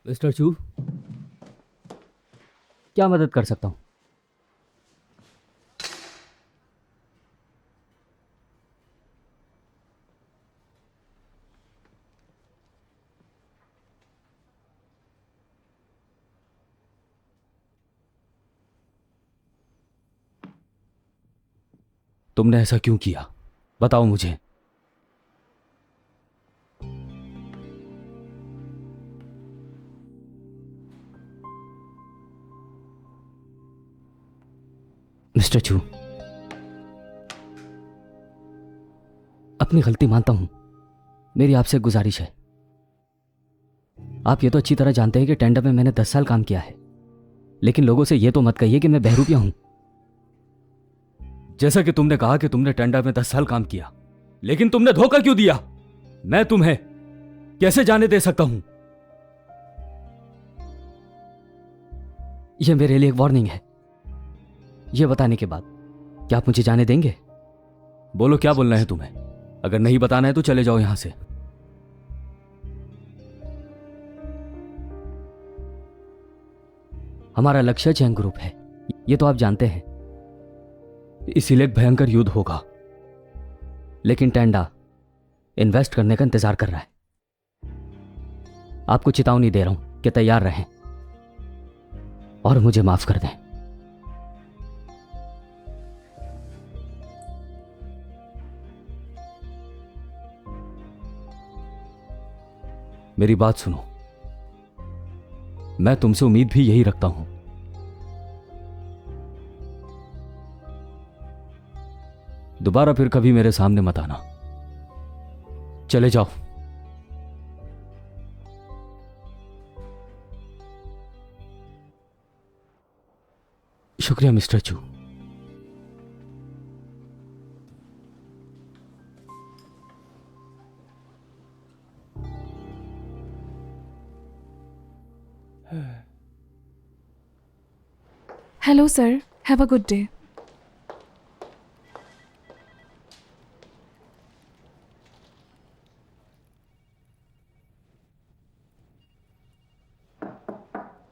Mister चू, क्या मदद कर सकता हूँ? तुमने ऐसा क्यों किया? बताओ मुझे। मिस्टर चू, अपनी गलती मानता हूं। मेरी आपसे गुजारिश है, आप ये तो अच्छी तरह जानते हैं कि टेंडर में मैंने 10 साल काम किया है, लेकिन लोगों से ये तो मत कहिए कि मैं बहरूपिया हूं। जैसा कि तुमने कहा कि तुमने टेंडर में 10 साल काम किया, लेकिन तुमने धोखा क्यों दिया? मैं तुम्हें कैसे जाने दे सकता हूं? यह मेरे लिए एक वार्निंग है। यह बताने के बाद क्या आप मुझे जाने देंगे? बोलो, क्या बोलना है तुम्हें? अगर नहीं बताना है तो चले जाओ यहां से। हमारा लक्ष्य चैंग ग्रुप है, यह तो आप जानते हैं, इसीलिए एक भयंकर युद्ध होगा। लेकिन टेंडा इन्वेस्ट करने का इंतजार कर रहा है। आपको चेतावनी दे रहा हूं कि तैयार रहें और मुझे माफ कर दें। मेरी बात सुनो, मैं तुमसे उम्मीद भी यही रखता हूं। दोबारा फिर कभी मेरे सामने मत आना। चले जाओ। शुक्रिया मिस्टर चू। Hello, sir. Have a good day.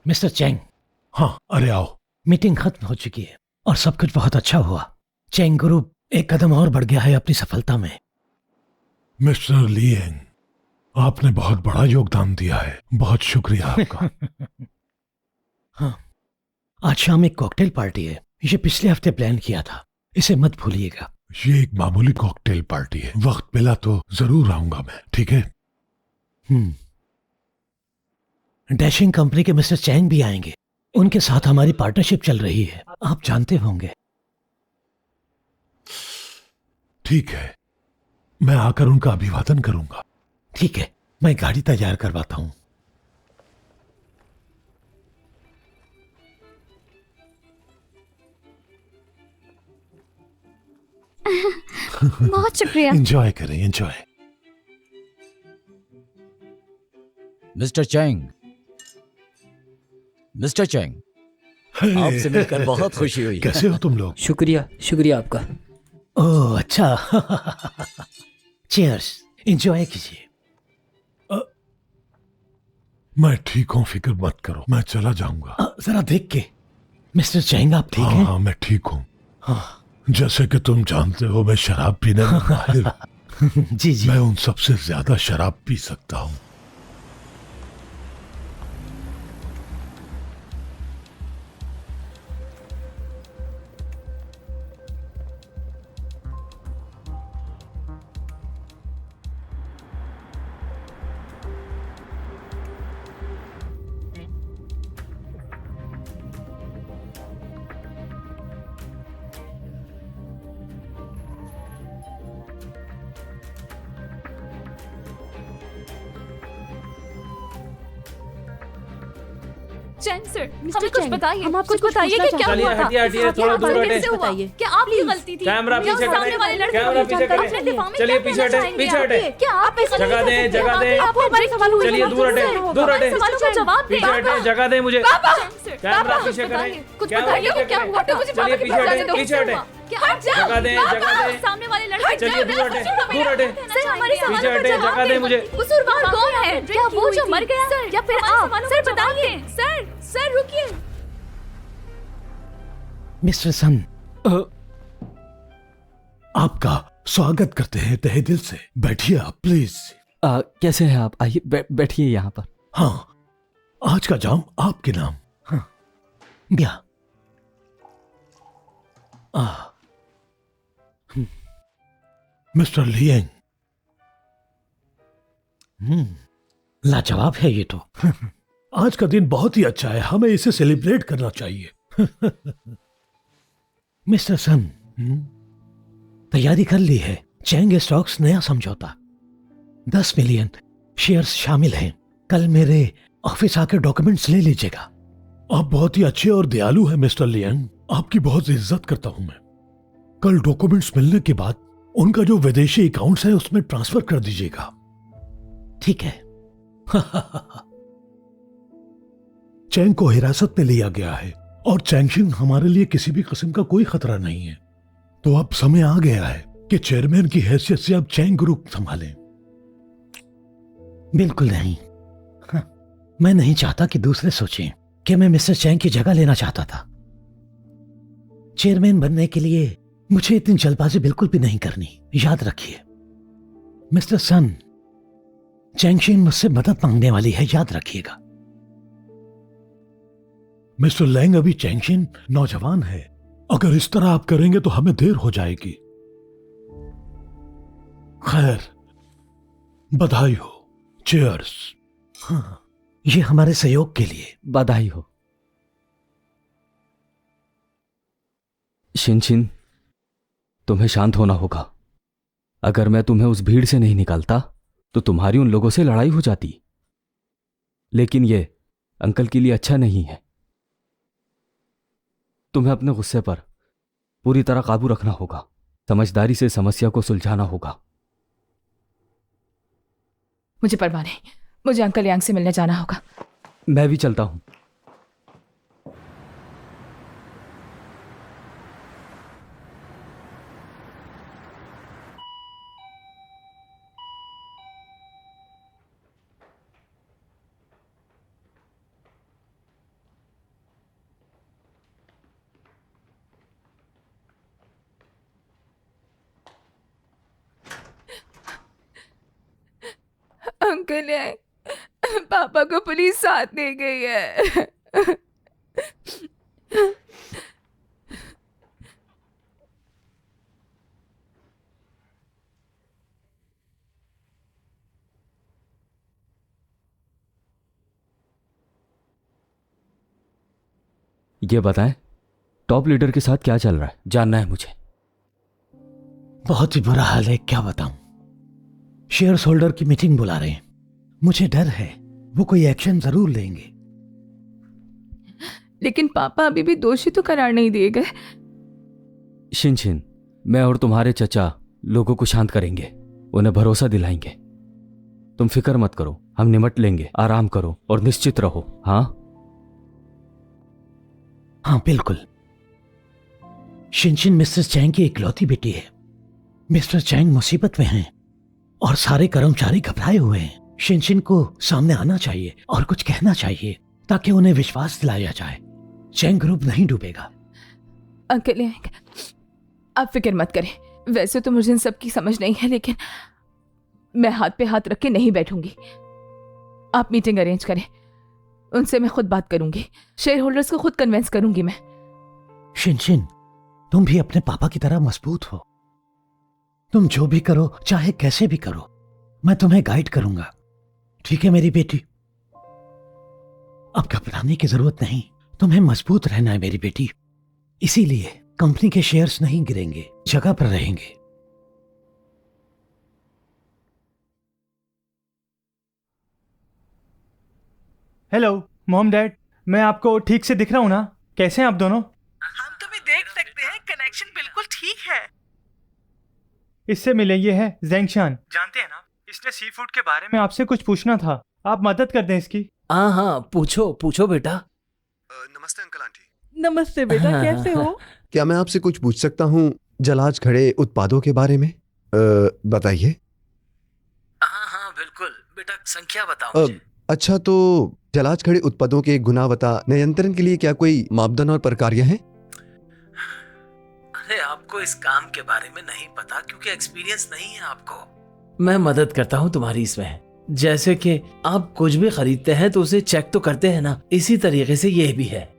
Mister Chang, हाँ, अरे आओ। मीटिंग खत्म हो चुकी है और सब कुछ बहुत अच्छा हुआ। चैंग ग्रुप एक कदम और बढ़ गया है अपनी सफलता में। मिस्टर लिएंग, आपने बहुत बड़ा योगदान दिया है। बहुत शुक्रिया आपका। हाँ, आज शाम एक कॉकटेल पार्टी है। ये पिछले हफ्ते प्लान किया था, इसे मत भूलिएगा। ये एक मामूली कॉकटेल पार्टी है। वक्त मिला तो जरूर आऊंगा मैं, ठीक है? डैशिंग कंपनी के मिस्टर चैंग भी आएंगे। उनके साथ हमारी पार्टनरशिप चल रही है, आप जानते होंगे। ठीक है, मैं आकर उनका अभिवादन करूंगा। ठीक है, मैं गाड़ी तैयार करवाता हूं। बहुत शुक्रिया। एंजॉय करें, enjoy. Mister Chang, mister Chang, आपसे मिलकर बहुत खुशी हुई। कैसे हो तुम लोग? शुक्रिया, शुक्रिया आपका। ओह अच्छा। चीयर्स, एंजॉय कीजिए। मैं ठीक हूँ, फिक्र मत करो, मैं चला जाऊंगा। जरा देख के। मिस्टर चैंग, आप ठीक हाँ हैं? हाँ, मैं ठीक हूँ। हाँ। जैसे कि तुम जानते हो, मैं शराब पीने में माहिर हूँ। जी जी। मैं उन सबसे ज्यादा शराब पी सकता हूँ। चैंग सर, मिस्टर हमें कुछ चैंग, बताइए। हम आपको कुछ कुछ बताइए पूछना कि क्या चाहते हुआ हैं। था? हटिए, हटिए, थोड़ा दूर हटिए। कैसे हुआ? बताइए। क्या आपकी गलती थी? कैमरा क्या पीछे सामने करें। वाले लड़के कैमरा को पीछे जानकारी करें। अपने दिफा में चलिए क्या पीछे कहना हटे, चाहेंगे पीछे आप? हटे। क्या आप ऐसा जगह नहीं दें, कर सकते? जगह दें। आपको हमारे सवालों का चलिए जवाब दूर देना हटे, होगा। दूर हटे। हमारे सवालों का जवाब दें। पीछे हटे, जगह दें मुझे। पापा, कैमरा पापा, पीछे बताइए, करें। कुछ कैमरा बताइए पीछे कि क्या करें। हुआ? तो मुझे चलिए पापा के पीछे पास जाने हटे, दो। पीछे क्या हटे। हुआ? क्या हट जाओ, जगह दे, जगह दे। सामने वाले लड़के चलिए, दूर हटे, दूर हटे। सर हमारे पीछे सवालों हटे, का जवाब जगह दे दें। मुझे। कसूरवार कौन है? क्या वो जो मर गया या फिर आप? सर बताइए। सर रुकिए। मिस्टर सन, आपका स्वागत करते हैं तहे दिल से। बैठिए आप प्लीज। कैसे हैं आप? आइए बैठिए यहाँ पर। हाँ, आज का जाम आपके नाम। हाँ, क्या मिस्टर लिएंग, लाजवाब है ये तो। आज का दिन बहुत ही अच्छा है, हमें इसे सेलिब्रेट करना चाहिए। मिस्टर सन, तैयारी कर ली है। चैंग स्टॉक्स नया समझौता, 10 मिलियन शेयर्स शामिल हैं। कल मेरे ऑफिस आकर डॉक्यूमेंट्स ले लीजिएगा। आप बहुत ही अच्छे और दयालु हैं मिस्टर लिएंग, आपकी बहुत इज्जत करता हूं मैं। कल डॉक्यूमेंट्स मिलने के बाद उनका जो विदेशी अकाउंट्स है उसमें ट्रांसफर कर दीजिएगा। ठीक है। चैंग को हिरासत में लिया गया है और चैंगशिंग हमारे लिए किसी भी किस्म का कोई खतरा नहीं है। तो अब समय आ गया है कि चेयरमैन की हैसियत से आप चैंग ग्रुप संभालें। बिल्कुल नहीं। मैं नहीं चाहता कि दूसरे सोचें कि मैं मिस्टर चैंग की जगह लेना चाहता था। चेयरमैन बनने के लिए मुझे इतनी जल्दबाजी बिल्कुल भी नहीं करनी। याद रखिए मिस्टर सन, चैंगशिन मुझसे मदद मांगने वाली है, याद रखिएगा। मिस्टर लैंग, अभी चैंगशिन नौजवान है। अगर इस तरह आप करेंगे तो हमें देर हो जाएगी। खैर, बधाई हो। चीयर्स। हाँ, ये हमारे सहयोग के लिए। बधाई हो। शिन, तुम्हें शांत होना होगा। अगर मैं तुम्हें उस भीड़ से नहीं निकालता तो तुम्हारी उन लोगों से लड़ाई हो जाती। लेकिन ये अंकल के लिए अच्छा नहीं है। तुम्हें अपने गुस्से पर पूरी तरह काबू रखना होगा। समझदारी से समस्या को सुलझाना होगा। मुझे परवाह नहीं, मुझे अंकल यांग से मिलने जाना होगा। मैं भी चलता हूं। अंकल यांग, पापा को पुलिस साथ ले गई है। ये बताएं, टॉप लीडर के साथ क्या चल रहा है? जानना है मुझे। बहुत ही बुरा हाल है, क्या बताऊं। शेयर होल्डर की मीटिंग बुला रहे हैं। मुझे डर है वो कोई एक्शन जरूर लेंगे। लेकिन पापा अभी भी दोषी तो करार नहीं दिए गए। शिन, मैं और तुम्हारे चचा लोगों को शांत करेंगे, उन्हें भरोसा दिलाएंगे। तुम फिक्र मत करो, हम निमट लेंगे। आराम करो और निश्चित रहो। हाँ हाँ बिल्कुल। शिनशिन मिस्टर चैंग की इकलौती बेटी है। मिस्टर चैंग मुसीबत में हैं और सारे कर्मचारी घबराए हुए हैं। शिनशिन को सामने आना चाहिए और कुछ कहना चाहिए ताकि उन्हें विश्वास दिलाया जाए। चैंग ग्रुप नहीं डूबेगा। अंकल यांग, आप फिक्र मत करें। वैसे तो मुझे इन सब की समझ नहीं है, लेकिन मैं हाथ पे हाथ रख के नहीं बैठूंगी। आप मीटिंग अरेंज करें, उनसे मैं खुद बात करूंगी। शेयर होल्डर्स को खुद कन्विंस करूंगी मैं। शिनशिन, तुम भी अपने पापा की तरह मजबूत हो। तुम जो भी करो, चाहे कैसे भी करो, मैं तुम्हें गाइड करूंगा। ठीक है मेरी बेटी? अब घबराने की जरूरत नहीं, तुम्हें मजबूत रहना है मेरी बेटी। इसीलिए कंपनी के शेयर्स नहीं गिरेंगे, जगह पर रहेंगे। हेलो मॉम डैड, मैं आपको ठीक से दिख रहा हूँ ना? कैसे हैं आप दोनों? हम तुम्हें देख सकते हैं, कनेक्शन बिल्कुल ठीक है। इससे मिले, ये है ज़ेंगशान, जानते हैं ना? इसने सी फूड के बारे में आपसे कुछ पूछना था, आप मदद कर दें इसकी। हाँ पूछो पूछो बेटा। नमस्ते अंकल आंटी। नमस्ते बेटा, कैसे हो? क्या मैं आपसे कुछ पूछ सकता हूँ जलाज खड़े उत्पादों के बारे में? बताइए। हाँ हाँ बिल्कुल बेटा, संख्या बताओ मुझे। अच्छा, तो जलाज खड़े उत्पादों के गुणवत्ता नियंत्रण के लिए क्या कोई मापदंड और प्रक्रिया है? अरे आपको इस काम के बारे में नहीं पता क्योंकि एक्सपीरियंस नहीं है आपको। मैं मदद करता हूँ तुम्हारी इसमें। जैसे कि आप कुछ भी खरीदते हैं तो उसे चेक तो करते हैं ना, इसी तरीके से ये भी है।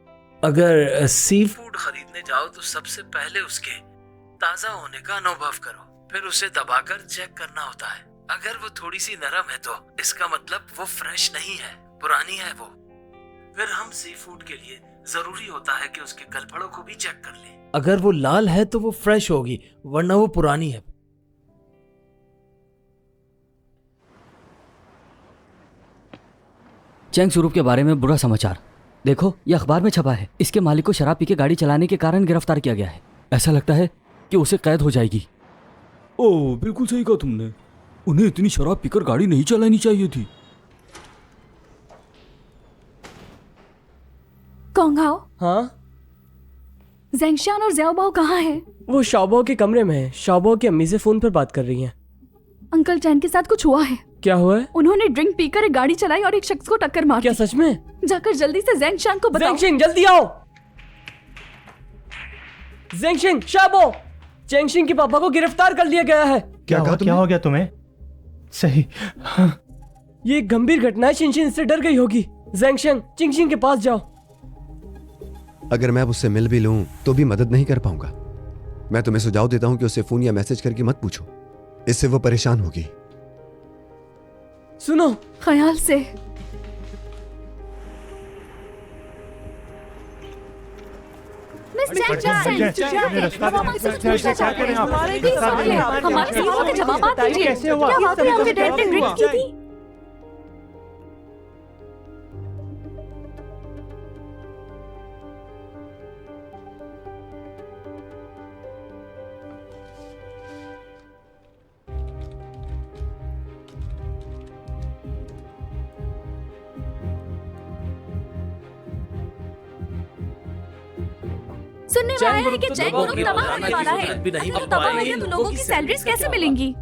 अगर सी फूड खरीदने जाओ तो सबसे पहले उसके ताजा होने का अनुभव करो, फिर उसे दबाकर चेक करना होता है। अगर वो थोड़ी सी नरम है तो इसका मतलब वो फ्रेश नहीं है, पुरानी है वो। फिर हम सी फूड के लिए जरूरी होता है कि उसके गलफड़ों को भी चेक कर ले। अगर वो लाल है तो वो फ्रेश होगी, वरना वो पुरानी है। चैंग स्वरूप के बारे में बुरा समाचार। देखो, ये अखबार में छपा है। इसके मालिक को शराब पी के गाड़ी चलाने के कारण गिरफ्तार किया गया है। ऐसा लगता है कि उसे कैद हो जाएगी। ओह, बिल्कुल सही कहा तुमने। उन्हें इतनी शराब पीकर गाड़ी नहीं चलानी चाहिए थी। कोंघाओ, हाँ, ज़ेंगशान और ज़्याओबाओ कहाँ है? वो शाओबाओ के कमरे में है। शाओबाओ की अम्मी से फोन पर बात कर रही हैं। अंकल चैन के साथ कुछ हुआ है। क्या हुआ है? उन्होंने ड्रिंक पीकर एक गाड़ी चलाई और एक शख्स को टक्कर मार दी। क्या सच में? जाकर जल्दी से ज़ेंगशान को बताओ। ज़ेंगशिंग, जल्दी आओ। ज़ेंगशिंग, शाओबाओ, चेंगशिंग के पापा को गिरफ्तार कर लिया गया है। क्या हो गया तुम्हें? सही। हाँ। ये एक गंभीर घटना है। शिनशिन इससे डर गई होगी। ज़ेंगशिंग, चिंगशिंग के पास जाओ। अगर मैं उससे मिल भी लूं तो भी मदद नहीं कर पाऊंगा। मैं तुम्हें सुझाव देता हूं कि उससे फोन या मैसेज करके मत पूछो, इससे वो परेशान होगी। सुनो, ख्याल से। हमारे सवालों के जवाब दीजिए। क्या वाकई आपके डैड ने ड्रिंक की थी? सुनने में आया है कि चैंग ग्रुप तबाह होने वाला है। अगर तबाह हो गया तो लोगों की सैलरीज कैसे मिलेंगी?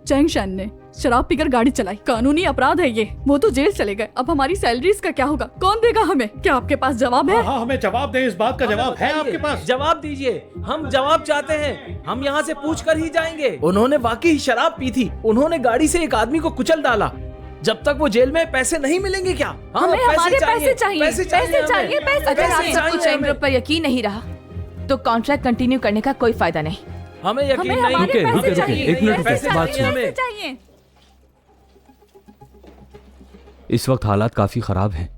चैंगशान ने शराब पीकर गाड़ी चलाई, कानूनी अपराध है ये। वो तो जेल चले गए, अब हमारी सैलरीज का क्या होगा? कौन देगा हमें? क्या आपके पास जवाब है? हाँ, हमें जवाब दे। इस बात का जवाब है आपके पास? जवाब दीजिए। हम जवाब चाहते हैं। हम यहाँ से पूछ कर ही जाएंगे। उन्होंने वाकई शराब पी थी। उन्होंने गाड़ी से एक आदमी को कुचल डाला। जब तक वो जेल में पैसे नहीं मिलेंगे क्या? हमें हमारे पैसे चाहिए। पैसे चाहिए। अगर आपको चैंग ग्रुप पर यकीन नहीं रहा तो कॉन्ट्रैक्ट कंटिन्यू करने का कोई फायदा नहीं। हमें यकीन नहीं। रुके, एक मिनट पैसे बात चाहिए। इस वक्त हालात काफी खराब हैं।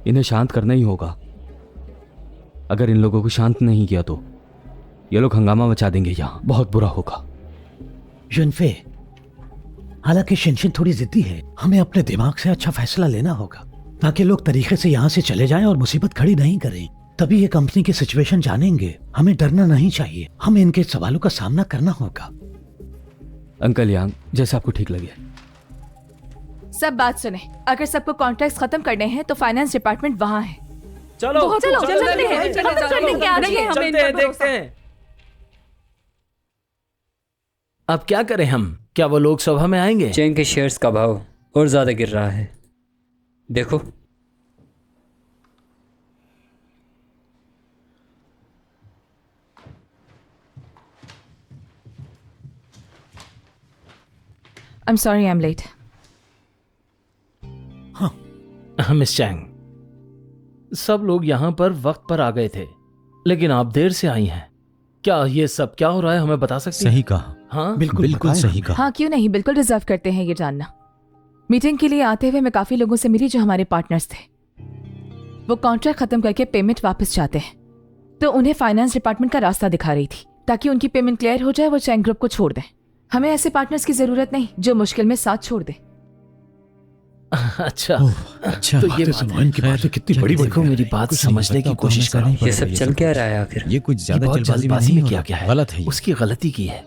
इन्हें शांत करना ही होगा। अगर इन लोगों को शांत नहीं किया तो ये लोग हंगामा मचा देंगे। यहाँ बहुत बुरा होगा। जुनफे, हालांकि शिनशिन थोड़ी जिद्दी है, हमें अपने दिमाग से अच्छा फैसला लेना होगा ताकि लोग तरीके से यहाँ से चले जाएं और मुसीबत खड़ी नहीं करें। तभी ये कंपनी की सिचुएशन जानेंगे। हमें डरना नहीं चाहिए। हमें इनके सवालों का सामना करना होगा। अंकल यांग, जैसा आपको ठीक लगे। सब बात सुने। अगर सबको कॉन्ट्रैक्ट खत्म करने हैं तो फाइनेंस डिपार्टमेंट वहाँ है। चलो चलते हैं। देखते हैं। अब क्या करें हम? क्या वो लोग सभा में आएंगे? चैंग के शेयर्स का भाव और ज्यादा गिर रहा है। देखो, I'm sorry I'm late. Miss Chang, सब लोग यहाँ पर वक्त पर आ गए थे, लेकिन आप देर से आई हैं। क्या ये सब क्या हो रहा है, हमें बता सकती हैं? सही कहा। हाँ बिल्कुल सही कहा। हाँ, क्यों नहीं, बिल्कुल डिजर्व करते हैं ये जानना। मीटिंग के लिए आते हुए मैं काफी लोगों से मिली जो हमारे पार्टनर्स थे। वो कॉन्ट्रैक्ट खत्म करके पेमेंट वापस चाहते हैं, तो उन्हें फाइनेंस डिपार्टमेंट का रास्ता दिखा रही थी ताकि उनकी पेमेंट क्लियर हो जाए, वो चैंग ग्रुप को छोड़ दें। हमें ऐसे पार्टनर्स की जरूरत नहीं जो मुश्किल में साथ छोड़ दे। अच्छा, तो ये बात कितनी बड़ी। देखो, मेरी बात समझने की कोशिश करो। ये सब चल क्या रहा है आखिर? ये कुछ ज्यादा जल्दबाजी में किया गया है। गलत है। उसकी गलती की है।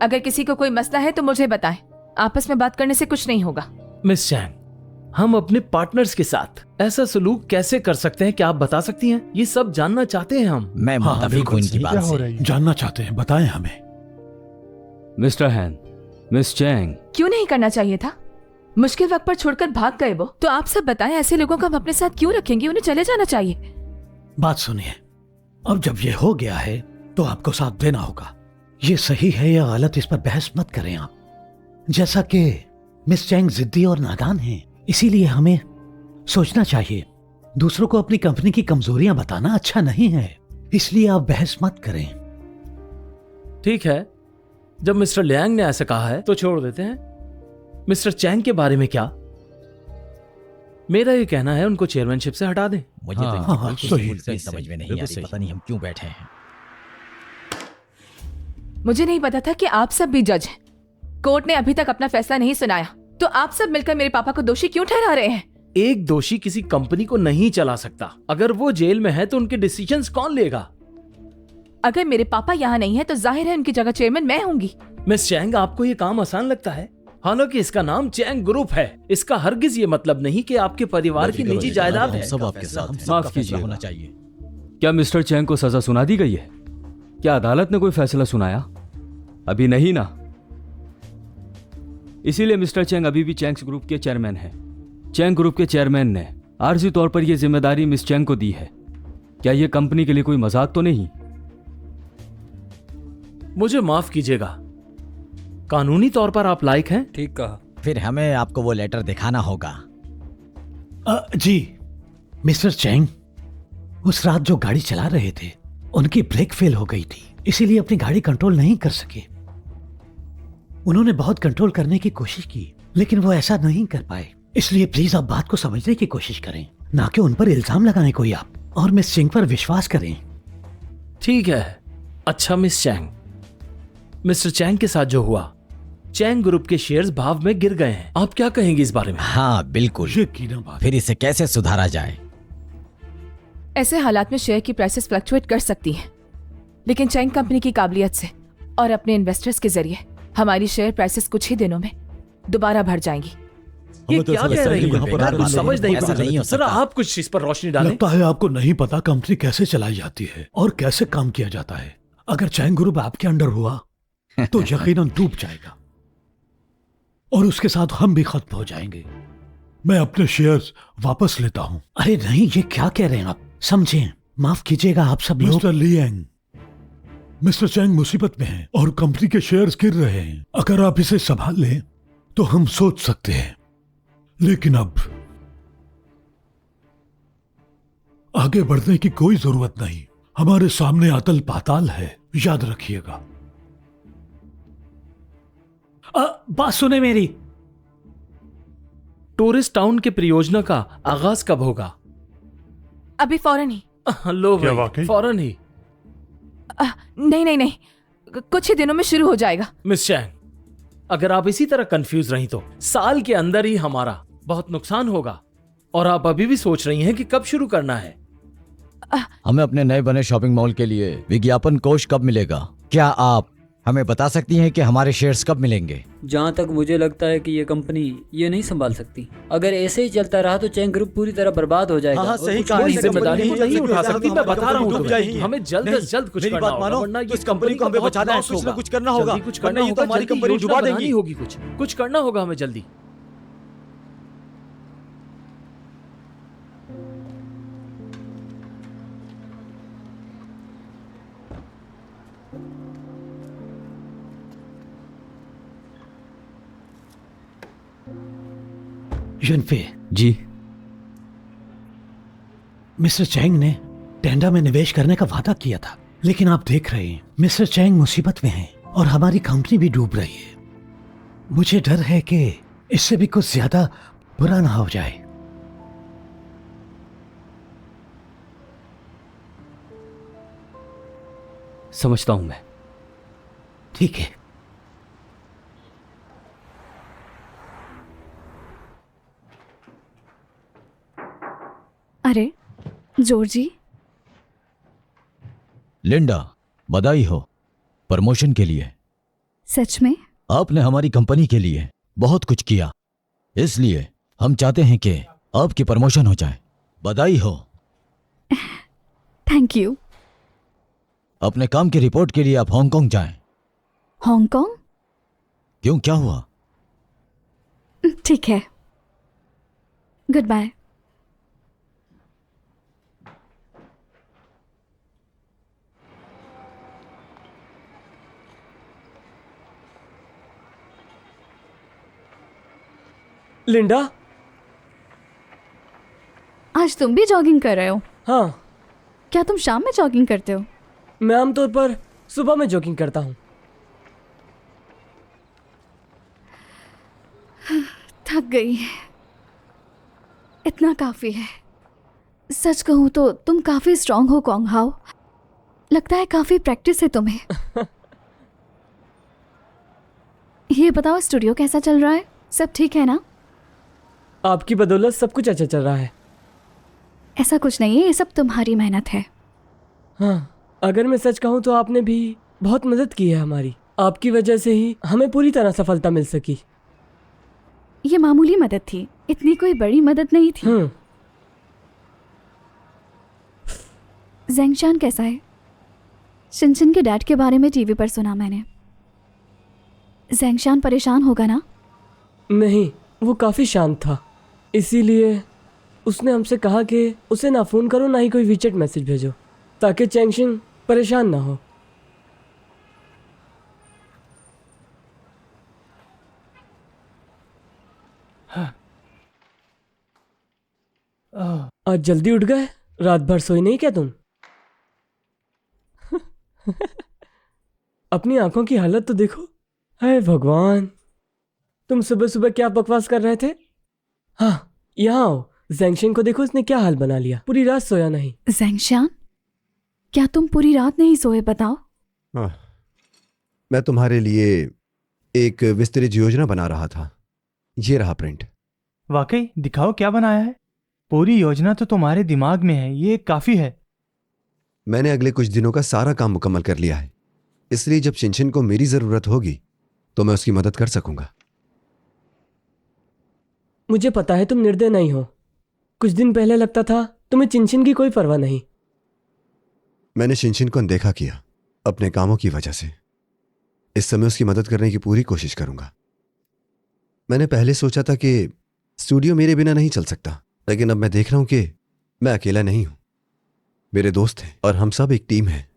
अगर किसी को कोई मसला है तो मुझे बताएं। आपस में बात करने से कुछ नहीं होगा। मिस चैंग, हम अपने पार्टनर्स के साथ ऐसा सलूक कैसे कर सकते हैं, क्या आप बता सकती हैं? ये सब जानना चाहते हैं हम। मैं मुत्तफिक हूं इनकी बात से। जानना चाहते हैं, बताएं हमें। मिस्टर हैन, मिस चैंग, क्यों नहीं करना चाहिए था? मुश्किल वक्त पर छोड़कर भाग गए वो। तो आप सब बताएं, ऐसे लोगों को हम अपने साथ क्यों रखेंगे? उन्हें चले जाना चाहिए। बात सुनिए, अब जब ये हो गया है तो आपको साथ देना होगा। ये सही है या गलत, इस पर बहस मत करें आप। जैसा कि मिस चैंग जिद्दी और नादान हैं, इसीलिए हमें सोचना चाहिए। दूसरों को अपनी कंपनी की कमजोरियां बताना अच्छा नहीं है, इसलिए आप बहस मत करें। ठीक है, जब मिस्टर लियांग ने ऐसा कहा है तो छोड़ देते हैं। मिस्टर चैंग के बारे में क्या? मेरा ये कहना है उनको चेयरमैनशिप से हटा दें। मुझे तो इनकी बिल्कुल सही समझ में नहीं आ रही, पता नहीं हम क्यों बैठे हैं। मुझे नहीं पता था कि आप सब भी जज हैं। कोर्ट ने अभी तक अपना फैसला नहीं सुनाया, तो आप सब मिलकर मेरे पापा को दोषी क्यों ठहरा रहे हैं? एक दोषी किसी कंपनी को नहीं चला सकता। अगर वो जेल में है तो उनके डिसीजंस कौन लेगा? अगर मेरे पापा यहाँ नहीं है तो जाहिर है उनकी जगह चेयरमैन मैं होंगी। मिस चैंग, आपको ये काम आसान लगता है? हालांकि इसका नाम चैंग ग्रुप है। इसका हरगिज ये मतलब नहीं कि आपके परिवार की निजी जायदाद है। सब आपके साथ माफ कीजिए, होना चाहिए। क्या मिस्टर चैंग को सजा सुना दी गई है? क्या अदालत ने कोई फैसला सुनाया? अभी नहीं ना। इसीलिए मिस्टर चैंग अभी भी चैंग्स ग्रुप के चेयरमैन हैं। चैंग ग्रुप के चेयरमैन ने आर्जी तौर पर यह जिम्मेदारी मिस चैंग को दी है। क्या यह कंपनी के लिए कोई मजाक तो नहीं? मुझे माफ कीजिएगा, कानूनी तौर पर आप लायक हैं। ठीक कहा। फिर हमें आपको वो लेटर दिखाना होगा। जी मिस्टर चैंग, उस रात जो गाड़ी चला रहे थे उनकी ब्रेक फेल हो गई थी, इसीलिए अपनी गाड़ी कंट्रोल नहीं कर सके। उन्होंने बहुत कंट्रोल करने की कोशिश की लेकिन वो ऐसा नहीं कर पाए। इसलिए प्लीज आप बात को समझने की कोशिश करें, ना कि उन पर इल्जाम लगाएं कोई आप, और मिस चैंग पर विश्वास करें। ठीक है। अच्छा मिस चैंग, मिस्टर चैंग के साथ जो हुआ, चैंग ग्रुप के शेयर्स भाव में गिर गए हैं। आप क्या कहेंगे इस बारे में? हाँ बिल्कुल। फिर इसे कैसे सुधारा जाए? ऐसे हालात में शेयर की प्राइसेस फ्लक्चुएट कर सकती हैं, लेकिन चैंग कंपनी की काबिलियत से और अपने इन्वेस्टर्स के जरिए हमारी शेयर प्राइसेस कुछ ही दिनों में दोबारा बढ़ जाएंगी। ये क्या कह रही है? समझ नहीं हो सकता। आप कुछ इस पर रोशनी डालें। लगता है आपको नहीं पता कंपनी कैसे चलाई जाती है और कैसे काम किया जाता है। अगर चैंग ग्रुप आपके अंडर हुआ तो यकीनन डूब जाएगा और उसके साथ हम भी खत्म हो जाएंगे। मैं अपने शेयर्स वापस लेता हूं। अरे नहीं, ये क्या कह रहे हैं आप? समझें, माफ कीजिएगा आप सब लोग। मिस्टर लियांग, मिस्टर चैंग मुसीबत में हैं और कंपनी के शेयर्स गिर रहे हैं। अगर आप इसे संभाल लें तो हम सोच सकते हैं, लेकिन अब आगे बढ़ने की कोई जरूरत नहीं। हमारे सामने अतल पाताल है, याद रखिएगा। बात सुने मेरी। टूरिस्ट टाउन के परियोजना का आगाज कब होगा? अभी फौरन ही। लो भाई, फौरन ही? नहीं, कुछ ही दिनों में शुरू हो जाएगा। मिस चैंग, अगर आप इसी तरह कंफ्यूज रही तो साल के अंदर ही हमारा बहुत नुकसान होगा। और आप अभी भी सोच रही हैं कि कब शुरू करना है। हमें अपने नए बने शॉपिंग मॉल के लिए विज्ञापन कोष कब मिलेगा? क्या आप हमें बता सकती हैं कि हमारे शेयर्स कब मिलेंगे? जहाँ तक मुझे लगता है कि ये कंपनी ये नहीं संभाल सकती। अगर ऐसे ही चलता रहा तो चैंग ग्रुप पूरी तरह बर्बाद हो जाएगा। हाँ, सही कहा। कोई जिम्मेदारी नहीं उठा सकती। मैं बता रहा हूँ तुम्हें, हमें जल्द से जल्द कुछ करना होगा, वरना इस कंपनी को हमें बचाना है। कुछ ना कुछ करना होगा, कुछ करना होगा। हमारी कंपनी डुबा देगी होगी। कुछ करना होगा हमें जल्दी। युनफे जी, मिस्टर चैंग ने टेंडा में निवेश करने का वादा किया था, लेकिन आप देख रहे हैं मिस्टर चैंग मुसीबत में हैं और हमारी कंपनी भी डूब रही है। मुझे डर है कि इससे भी कुछ ज्यादा बुरा ना हो जाए। समझता हूं मैं। ठीक है। अरे जॉर्जी। लिंडा, बधाई हो प्रमोशन के लिए। सच में? आपने हमारी कंपनी के लिए बहुत कुछ किया, इसलिए हम चाहते हैं कि आपकी प्रमोशन हो जाए। बधाई हो। Thank you. अपने काम की रिपोर्ट के लिए आप हांगकांग जाएं। हांगकांग? क्यों, क्या हुआ? ठीक है, गुड बाय। लिंडा, आज तुम भी जॉगिंग कर रहे हो? हाँ। क्या तुम शाम में जॉगिंग करते हो? मैं आमतौर पर सुबह में जॉगिंग करता हूँ। थक गई, इतना काफी है। सच कहूँ तो तुम काफी स्ट्रांग हो कॉन्ग हाउ। लगता है काफी प्रैक्टिस है तुम्हें। ये बताओ, स्टूडियो कैसा चल रहा है? सब ठीक है ना? आपकी बदौलत सब कुछ अच्छा चल रहा है। ऐसा कुछ नहीं है, ये सब तुम्हारी मेहनत है। हाँ, अगर मैं सच कहूँ तो आपने भी बहुत मदद की है हमारी। आपकी वजह से ही हमें पूरी तरह सफलता मिल सकी। ये मामूली मदद थी, इतनी कोई बड़ी मदद नहीं थी। ज़ेंगशान कैसा है? शिनशिन के डैड के बारे में टीवी पर सुना मैंने। ज़ेंगशान परेशान होगा ना? नहीं, वो काफी शांत था, इसीलिए उसने हमसे कहा कि उसे ना फोन करो ना ही कोई वीचैट मैसेज भेजो, ताकि चैंगशिन परेशान ना हो। आज जल्दी उठ गए? रात भर सोई नहीं क्या तुम? अपनी आंखों की हालत तो देखो। हाय भगवान, तुम सुबह सुबह क्या बकवास कर रहे थे? हाँ, यहाँ आओ। ज़ेंगशान को देखो, इसने क्या हाल बना लिया। पूरी रात सोया नहीं। ज़ेंगशान, क्या तुम पूरी रात नहीं सोए? बताओ। मैं तुम्हारे लिए एक विस्तृत योजना बना रहा था। ये रहा प्रिंट। वाकई? दिखाओ क्या बनाया है। पूरी योजना तो तुम्हारे दिमाग में है, ये काफी है। मैंने अगले कुछ दिनों का सारा काम मुकम्मल कर लिया है, इसलिए जब शिनशिन को मेरी जरूरत होगी तो मैं उसकी मदद कर सकूंगा। मुझे पता है तुम निर्दय नहीं हो। कुछ दिन पहले लगता था तुम्हें चिनचिन की कोई परवाह नहीं। मैंने शिनशिन को अनदेखा किया अपने कामों की वजह से। इस समय उसकी मदद करने की पूरी कोशिश करूंगा। मैंने पहले सोचा था कि स्टूडियो मेरे बिना नहीं चल सकता, लेकिन अब मैं देख रहा हूं कि मैं अकेला नहीं हूं। मेरे दोस्त हैं और हम सब एक टीम है।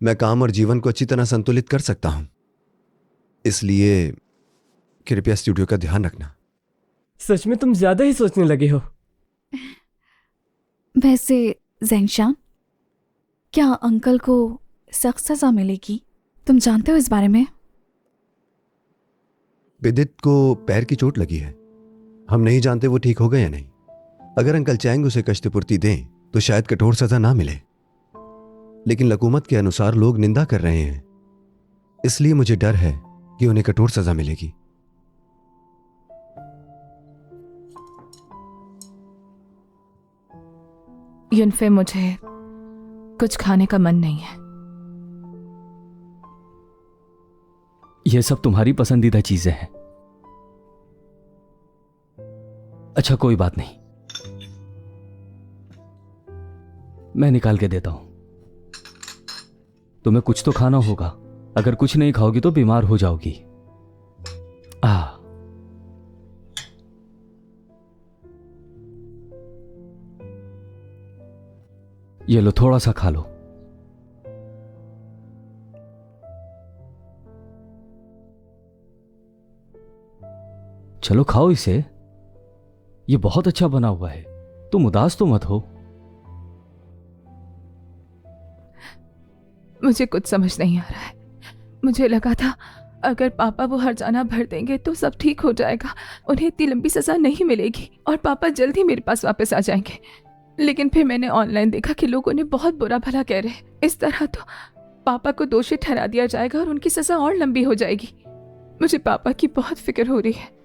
मैं काम और जीवन को अच्छी तरह संतुलित कर सकता हूं, इसलिए कृपया स्टूडियो का ध्यान रखना। सच में तुम ज्यादा ही सोचने लगे हो। वैसे ज़ेंगशान, क्या अंकल को सख्त सजा मिलेगी? तुम जानते हो इस बारे में? विदित को पैर की चोट लगी है। हम नहीं जानते वो ठीक हो गए या नहीं। अगर अंकल चैंग उसे कष्टपूर्ति दें तो शायद कठोर सजा ना मिले, लेकिन लकूमत के अनुसार लोग निंदा कर रहे हैं, इसलिए मुझे डर है कि उन्हें कठोर सजा मिलेगी। युनफे, मुझे कुछ खाने का मन नहीं है। यह सब तुम्हारी पसंदीदा चीजें हैं। अच्छा, कोई बात नहीं, मैं निकाल के देता हूं। तुम्हें कुछ तो खाना होगा। अगर कुछ नहीं खाओगी तो बीमार हो जाओगी। ये लो, थोड़ा सा खा लो। चलो खाओ इसे, ये बहुत अच्छा बना हुआ है। तुम उदास तो मत हो। मुझे कुछ समझ नहीं आ रहा है। मुझे लगा था अगर पापा वो हर्जाना भर देंगे तो सब ठीक हो जाएगा, उन्हें इतनी लंबी सजा नहीं मिलेगी और पापा जल्द ही मेरे पास वापस आ जाएंगे। लेकिन फिर मैंने ऑनलाइन देखा कि लोग उन्हें बहुत बुरा भला कह रहे हैं। इस तरह तो पापा को दोषी ठहरा दिया जाएगा और उनकी सजा और लंबी हो जाएगी। मुझे पापा की बहुत फिक्र हो रही है।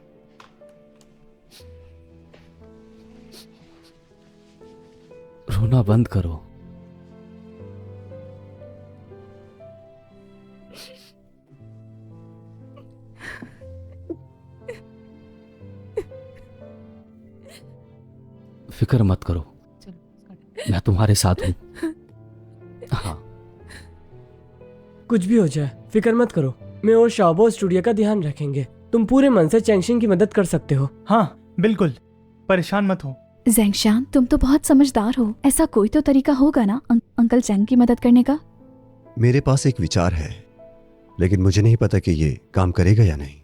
रोना बंद करो। फिक्र मत करो, मैं तुम्हारे साथ हूं। हाँ, कुछ भी हो जाए फिक्र मत करो, मैं और शाबो स्टूडियो का ध्यान रखेंगे। तुम पूरे मन से चैंगशिन की मदद कर सकते हो। हाँ बिल्कुल, परेशान मत हो। ज़ेंगशान, तुम तो बहुत समझदार हो। ऐसा कोई तो तरीका होगा ना अंकल चैंग की मदद करने का? मेरे पास एक विचार है, लेकिन मुझे नहीं पता कि ये काम करेगा या नहीं।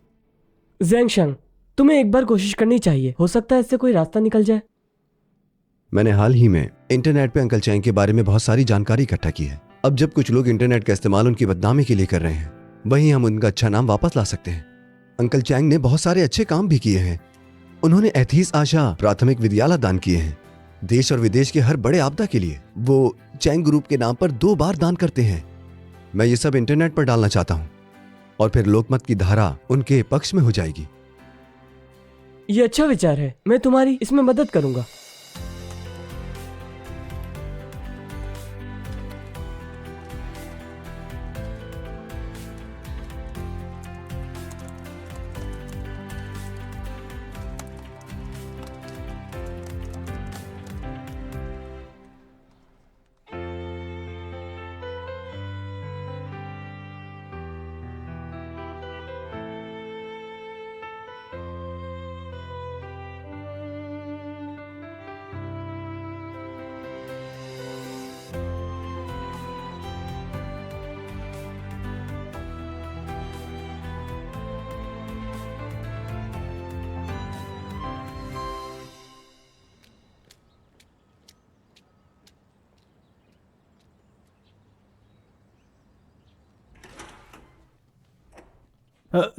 ज़ेंगशान, तुम्हें एक बार कोशिश करनी चाहिए, हो सकता है इससे कोई रास्ता निकल जाए। मैंने हाल ही में इंटरनेट पे अंकल चैंग के बारे में बहुत सारी जानकारी इकट्ठा की है। अब जब कुछ लोग इंटरनेट का इस्तेमाल उनकी बदनामी के लिए कर रहे हैं, वहीं हम उनका अच्छा नाम वापस ला सकते हैं। अंकल चैंग ने बहुत सारे अच्छे काम भी किए हैं। उन्होंने एथीस आशा प्राथमिक विद्यालय दान किए हैं। देश और विदेश के हर बड़े आपदा के लिए वो चैंग ग्रुप के नाम पर 2 बार दान करते हैं। मैं ये सब इंटरनेट पर डालना चाहता हूँ और फिर लोकमत की धारा उनके पक्ष में हो जाएगी। ये अच्छा विचार है, मैं तुम्हारी इसमें मदद करूंगा।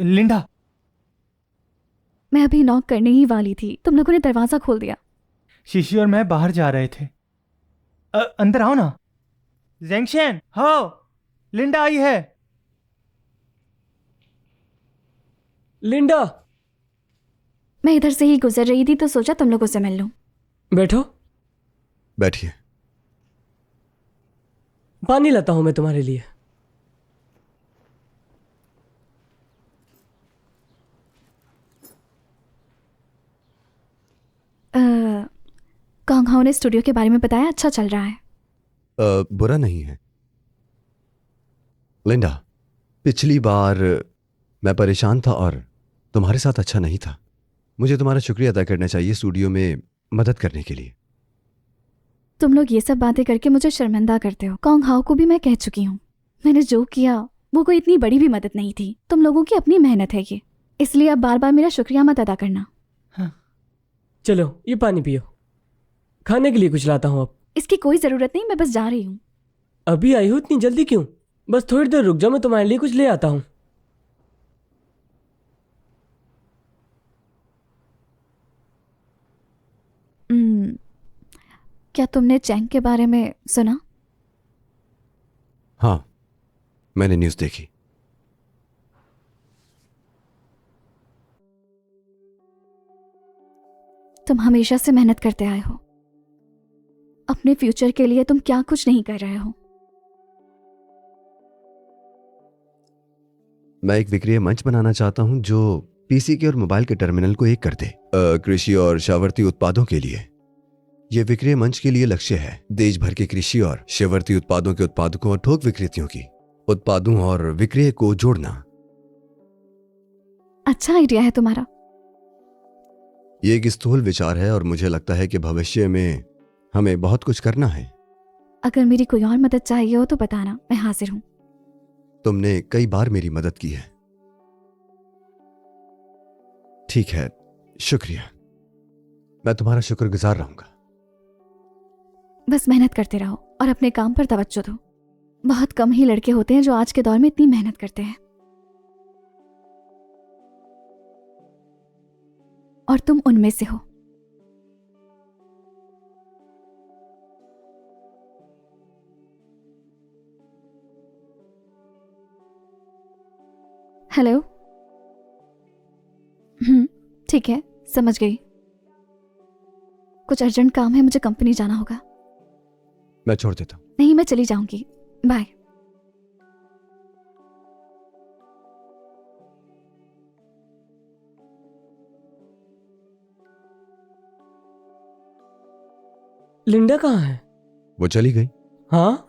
लिंडा, मैं अभी नॉक करने ही वाली थी, तुम लोगों ने दरवाजा खोल दिया। शीशी और मैं बाहर जा रहे थे। अंदर आओ ना। ज़ेंगशन, हो, लिंडा आई है। लिंडा, मैं इधर से ही गुजर रही थी तो सोचा तुम लोगों से मिल लूं। बैठो। बैठिए। पानी लाता हूं मैं तुम्हारे लिए। कांग हाउ ने स्टूडियो के बारे में बताया, अच्छा चल रहा है। बुरा नहीं है। लिंडा, पिछली बार मैं परेशान था और तुम्हारे साथ अच्छा नहीं था। मुझे तुम्हारा शुक्रिया अदा करना चाहिए स्टूडियो में मदद करने के लिए। तुम लोग ये सब बातें करके मुझे शर्मिंदा करते हो। कांग हाउ को भी मैं कह चुकी हूँ, मैंने जो किया वो कोई इतनी बड़ी भी मदद नहीं थी। तुम लोगों की अपनी मेहनत है ये, इसलिए अब बार बार मेरा शुक्रिया मत अदा करना। चलो ये पानी पियो, खाने के लिए कुछ लाता हूं। अब इसकी कोई जरूरत नहीं, मैं बस जा रही हूँ। अभी आई हो, इतनी जल्दी क्यों? बस थोड़ी देर रुक जाओ, मैं तुम्हारे लिए कुछ ले आता हूं। क्या तुमने चैंग के बारे में सुना? हाँ, मैंने न्यूज़ देखी। तुम हमेशा से मेहनत करते आए हो, अपने फ्यूचर के लिए तुम क्या कुछ नहीं कर रहे हो। मैं एक विक्रीय मंच बनाना चाहता हूं जो पीसी के और मोबाइल के टर्मिनल को एक कर दे, कृषि और शावर्ती उत्पादों के लिए। यह विक्रीय मंच के लिए लक्ष्य है देश भर के कृषि और शावर्ती उत्पादों के उत्पादकों और थोक विक्रेताओं की उत्पादों और विक्रय को जोड़ना। अच्छा आइडिया है तुम्हारा। ये एक स्थूल विचार है और मुझे लगता है कि भविष्य में हमें बहुत कुछ करना है। अगर मेरी कोई और मदद चाहिए हो तो बताना, मैं हाजिर हूं। तुमने कई बार मेरी मदद की है। ठीक है, शुक्रिया। मैं तुम्हारा शुक्रगुजार रहूंगा। बस मेहनत करते रहो और अपने काम पर तवज्जो दो। बहुत कम ही लड़के होते हैं जो आज के दौर में इतनी मेहनत करते हैं, और तुम उनमें से हो। हेलो। ठीक है, समझ गई। कुछ अर्जेंट काम है, मुझे कंपनी जाना होगा। मैं छोड़ देता हूं। नहीं, मैं चली जाऊंगी। बाय। लिंडा कहाँ है? वो चली गई। हाँ,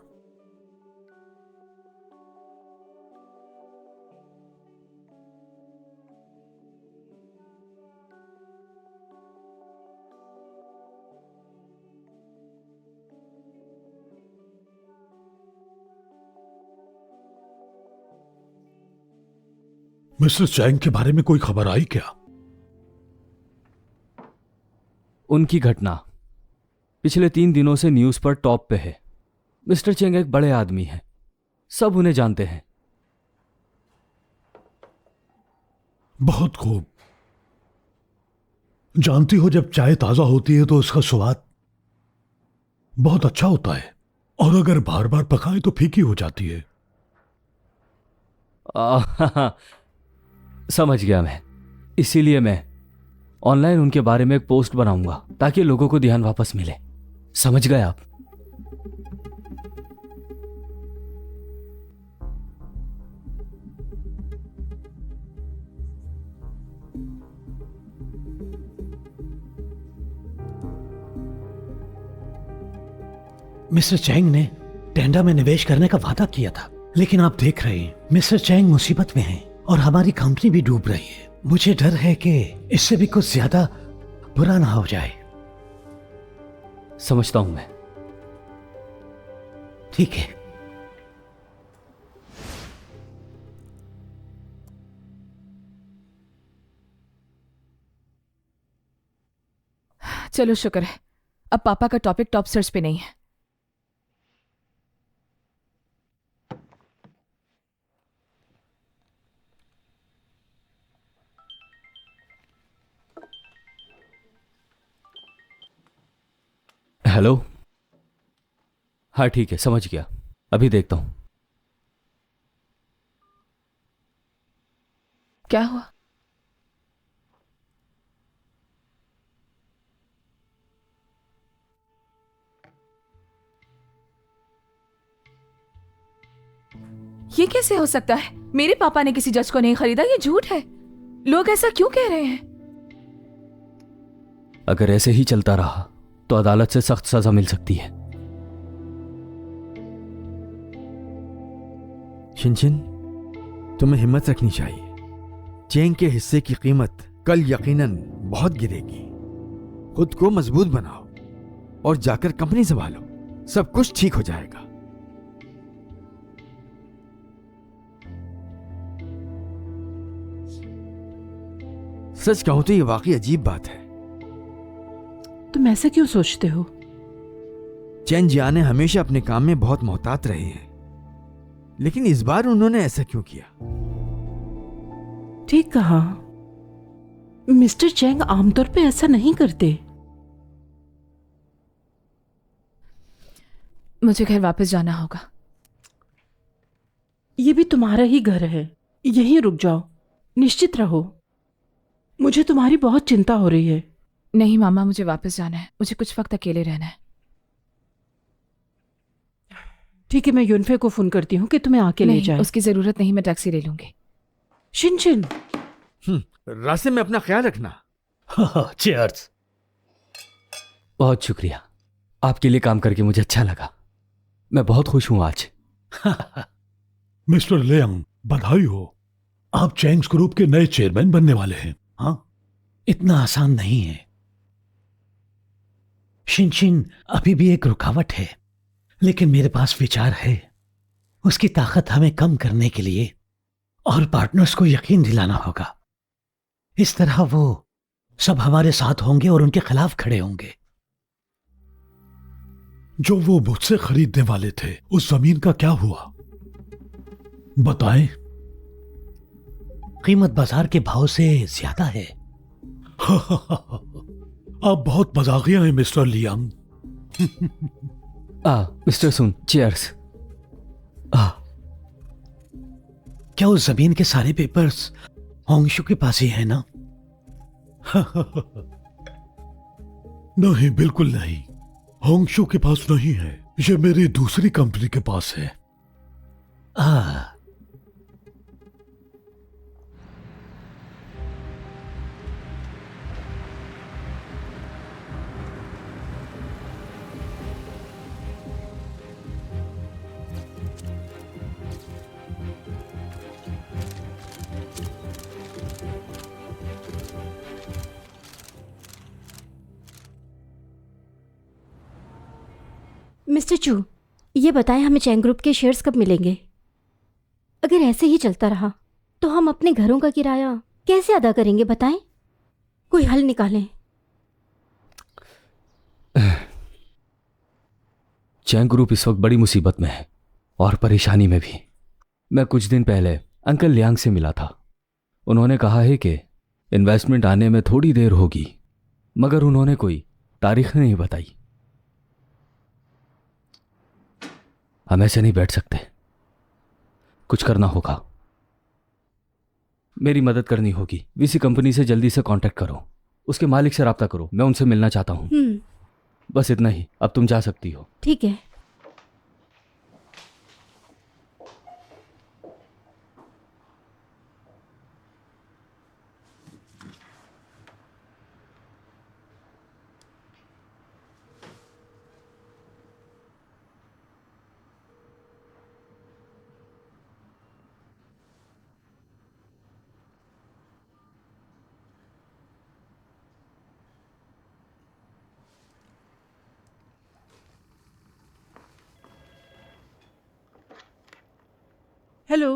मिस्टर चैंग के बारे में कोई खबर आई क्या? उनकी घटना पिछले 3 दिनों से न्यूज पर टॉप पे है। मिस्टर चेंग एक बड़े आदमी हैं, सब उन्हें जानते हैं। बहुत खूब। जानती हो, जब चाय ताजा होती है तो उसका स्वाद बहुत अच्छा होता है, और अगर बार बार पकाए तो फीकी हो जाती है। समझ गया मैं। इसीलिए मैं ऑनलाइन उनके बारे में एक पोस्ट बनाऊंगा ताकि लोगों को ध्यान वापस मिले। समझ गए आप? मिस्टर चैंग ने टेंडा में निवेश करने का वादा किया था, लेकिन आप देख रहे हैं मिस्टर चैंग मुसीबत में हैं और हमारी कंपनी भी डूब रही है। मुझे डर है कि इससे भी कुछ ज्यादा बुरा ना हो जाए। समझता हूं मैं। ठीक है। चलो शुक्र है, अब पापा का टॉपिक टॉप सर्च पे नहीं है। हेलो। हाँ ठीक है, समझ गया। अभी देखता हूं। क्या हुआ? ये कैसे हो सकता है? मेरे पापा ने किसी जज को नहीं खरीदा, ये झूठ है। लोग ऐसा क्यों कह रहे हैं? अगर ऐसे ही चलता रहा तो अदालत से सख्त सजा मिल सकती है। शिनशिन, तुम्हें हिम्मत रखनी चाहिए। चेंग के हिस्से की कीमत कल यकीनन बहुत गिरेगी। खुद को मजबूत बनाओ और जाकर कंपनी संभालो, सब कुछ ठीक हो जाएगा। सच कहूं तो ये वाकई अजीब बात है। तुम ऐसा क्यों सोचते हो? चैन जियाने हमेशा अपने काम में बहुत मोहतात रहे हैं, लेकिन इस बार उन्होंने ऐसा क्यों किया? ठीक कहा। मिस्टर चैंग आमतौर पे ऐसा नहीं करते। मुझे घर वापस जाना होगा। ये भी तुम्हारा ही घर है, यहीं रुक जाओ, निश्चित रहो। मुझे तुम्हारी बहुत चिंता हो रही है। नहीं मामा, मुझे वापस जाना है। मुझे कुछ वक्त अकेले रहना है। ठीक है, मैं युनफे को फोन करती हूँ कि तुम्हें आके ले जाए। उसकी जरूरत नहीं, मैं टैक्सी ले लूंगी। शिनशिन, रास्ते में अपना ख्याल रखना। चीयर्स। बहुत शुक्रिया, आपके लिए काम करके मुझे अच्छा लगा। मैं बहुत खुश हूं आज। मिस्टर लेयंग, बधाई हो, आप चैंग्स ग्रुप के नए चेयरमैन बनने वाले हैं। हाँ, इतना आसान नहीं है। शिनशिन अभी भी एक रुकावट है, लेकिन मेरे पास विचार है। उसकी ताकत हमें कम करने के लिए और पार्टनर्स को यकीन दिलाना होगा। इस तरह वो सब हमारे साथ होंगे और उनके खिलाफ खड़े होंगे। जो वो मुझसे खरीदने वाले थे, उस जमीन का क्या हुआ? बताएं। कीमत बाजार के भाव से ज्यादा है। आप बहुत मजाकिया हैं मिस्टर लियांग। मिस्टर सुन, चीयर्स। क्या उस जमीन के सारे पेपर्स होंगशु के पास ही है ना? नहीं, बिल्कुल नहीं। होंगशु के पास नहीं है, ये मेरी दूसरी कंपनी के पास है। मिस्टर चू, ये बताएं हमें चैंग ग्रुप के शेयर्स कब मिलेंगे? अगर ऐसे ही चलता रहा तो हम अपने घरों का किराया कैसे अदा करेंगे? बताएं, कोई हल निकालें। चैंग ग्रुप इस वक्त बड़ी मुसीबत में है और परेशानी में भी। मैं कुछ दिन पहले अंकल लियांग से मिला था। उन्होंने कहा है कि इन्वेस्टमेंट आने में थोड़ी देर होगी, मगर उन्होंने कोई तारीख नहीं बताई। हम ऐसे नहीं बैठ सकते, कुछ करना होगा। मेरी मदद करनी होगी। वीसी कंपनी से जल्दी से कांटेक्ट करो, उसके मालिक से राब्ता करो, मैं उनसे मिलना चाहता हूँ। बस इतना ही, अब तुम जा सकती हो। ठीक है। हेलो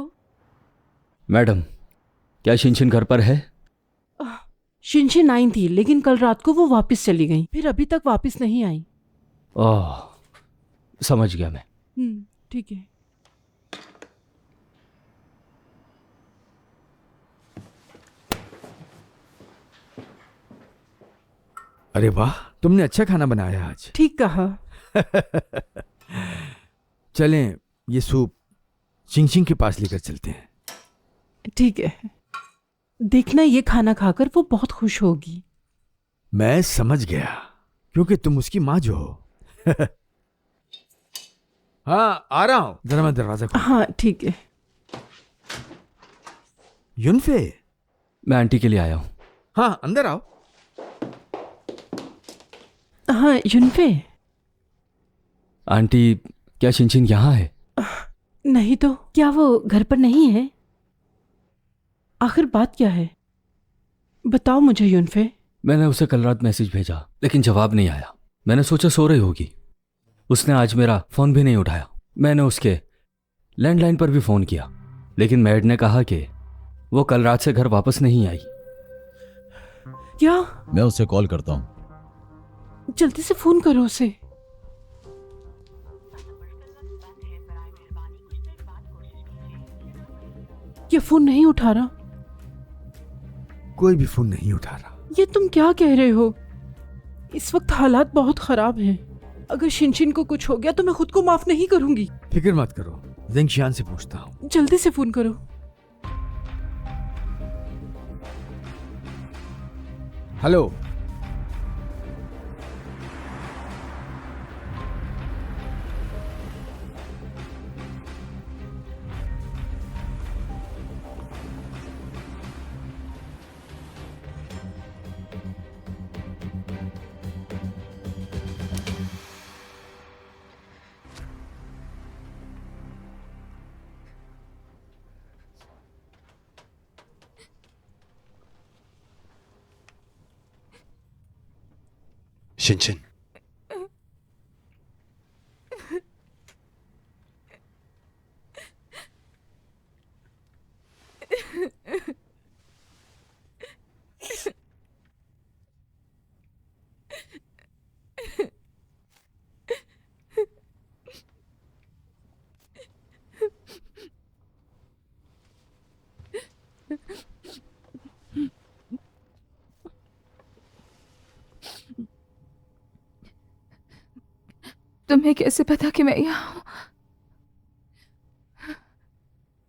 मैडम, क्या शिनशिन घर पर है? शिनशिन आई थी, लेकिन कल रात को वो वापस चली गई, फिर अभी तक वापस नहीं आई। ओह, समझ गया मैं। ठीक है। अरे वाह, तुमने अच्छा खाना बनाया आज। ठीक कहा। चलें, ये सूप शिंगशिंग के पास लेकर चलते हैं। ठीक है, देखना ये खाना खाकर वो बहुत खुश होगी। मैं समझ गया, क्योंकि तुम उसकी माँ जो हो। हाँ, आ रहा हूं, जरा मैं दरवाजा खोल। हाँ ठीक है। युनफे, मैं आंटी के लिए आया हूँ। हाँ, अंदर आओ। हाँ युनफे। आंटी, क्या शिनशिन यहाँ है? नहीं तो क्या वो घर पर नहीं है? आखिर बात क्या है, बताओ मुझे युनफे। मैंने उसे कल रात मैसेज भेजा, लेकिन जवाब नहीं आया। मैंने सोचा सो रही होगी। उसने आज मेरा फोन भी नहीं उठाया। मैंने उसके लैंडलाइन पर भी फोन किया, लेकिन मैड ने कहा कि वो कल रात से घर वापस नहीं आई। क्या? मैं उसे कॉल करता हूँ। जल्दी से फोन करो उसे। ये फोन नहीं उठा रहा। कोई भी फोन नहीं उठा रहा। ये तुम क्या कह रहे हो? इस वक्त हालात बहुत खराब हैं। अगर शिनशिन को कुछ हो गया तो मैं खुद को माफ नहीं करूंगी। फिक्र मत करो, ज़ेंगशियान से पूछता हूँ। जल्दी से फोन करो। हेलो, शिनशिन, तुम्हें कैसे पता कि मैं यहाँ हूँ?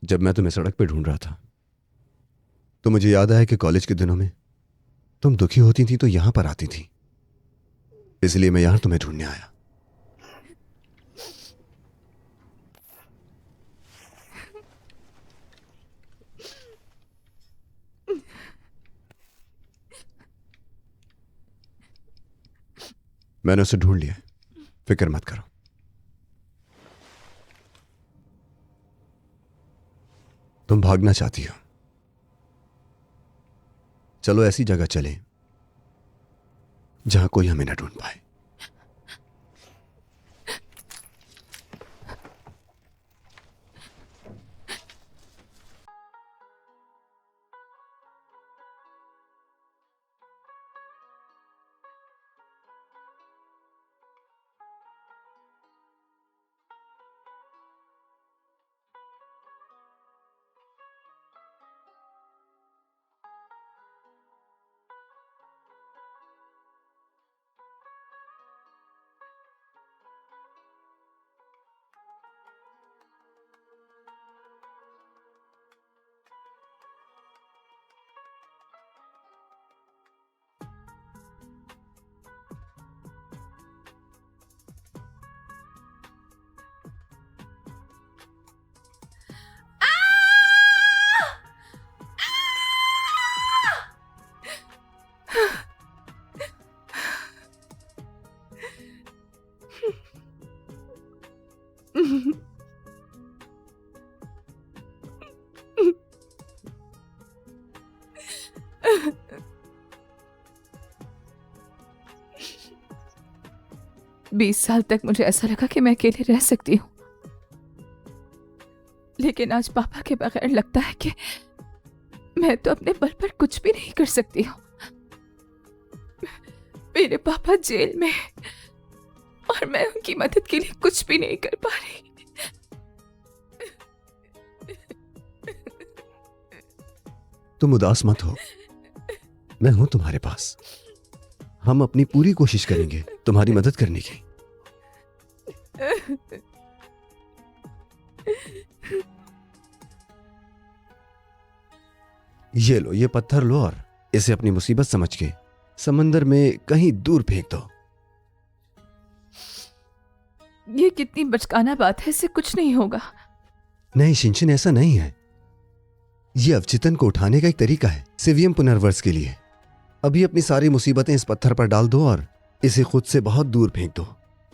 जब मैं तुम्हें सड़क पे ढूंढ रहा था तो मुझे याद आया कि कॉलेज के दिनों में तुम दुखी होती थी तो यहां पर आती थी, इसलिए मैं यहां तुम्हें ढूंढने आया। मैंने उसे ढूंढ लिया, फिक्र मत करो। तुम भागना चाहती हो, चलो ऐसी जगह चले जहां कोई हमें न ढूंढ पाए। बीस साल तक मुझे ऐसा लगा कि मैं अकेले रह सकती हूँ, लेकिन आज पापा के बगैर लगता है कि मैं तो अपने बल पर कुछ भी नहीं कर सकती हूँ। मेरे पापा जेल में हैं और मैं उनकी मदद के लिए कुछ भी नहीं कर पा रही। तुम उदास मत हो, मैं हूं तुम्हारे पास। हम अपनी पूरी कोशिश करेंगे तुम्हारी मदद करने की। ये लो, ये पत्थर लो और इसे अपनी मुसीबत समझ के समंदर में कहीं दूर फेंक दो। ये कितनी बचकाना बात है, इससे कुछ नहीं होगा। नहीं शिनशिन, ऐसा नहीं है। ये अवचेतन को उठाने का एक तरीका है सिवियम पुनर्वर्स के लिए। अभी अपनी सारी मुसीबतें इस पत्थर पर डाल दो और इसे खुद से बहुत दूर फेंक दो।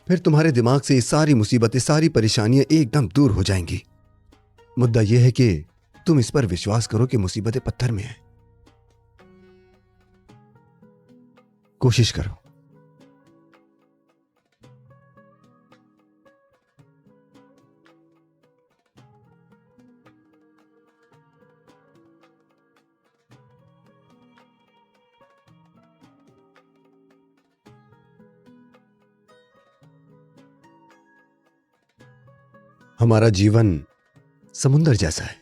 फिर तुम्हारे दिमाग से ये सारी मुसीबतें, सारी परेशानियां एकदम दूर हो जाएंगी। मुद्दा यह है कि तुम इस पर विश्वास करो कि मुसीबतें पत्थर में हैं। कोशिश करो। हमारा जीवन समुंदर जैसा है।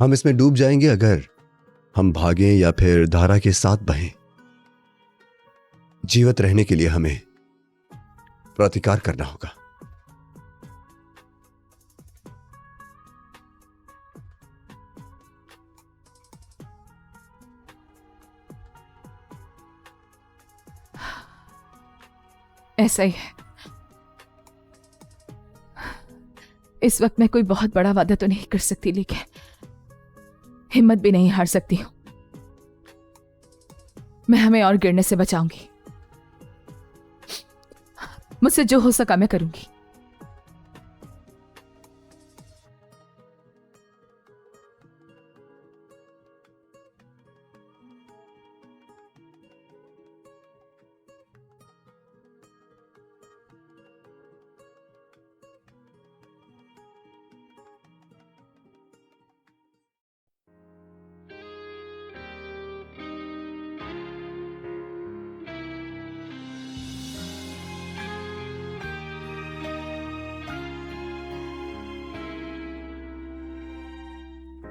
हम इसमें डूब जाएंगे अगर हम भागें या फिर धारा के साथ बहें। जीवित रहने के लिए हमें प्रतिकार करना होगा। ऐसा ही है। इस वक्त मैं कोई बहुत बड़ा वादा तो नहीं कर सकती, लेकिन हिम्मत भी नहीं हार सकती हूं। मैं हमें और गिरने से बचाऊंगी। मुझसे जो हो सका मैं करूंगी।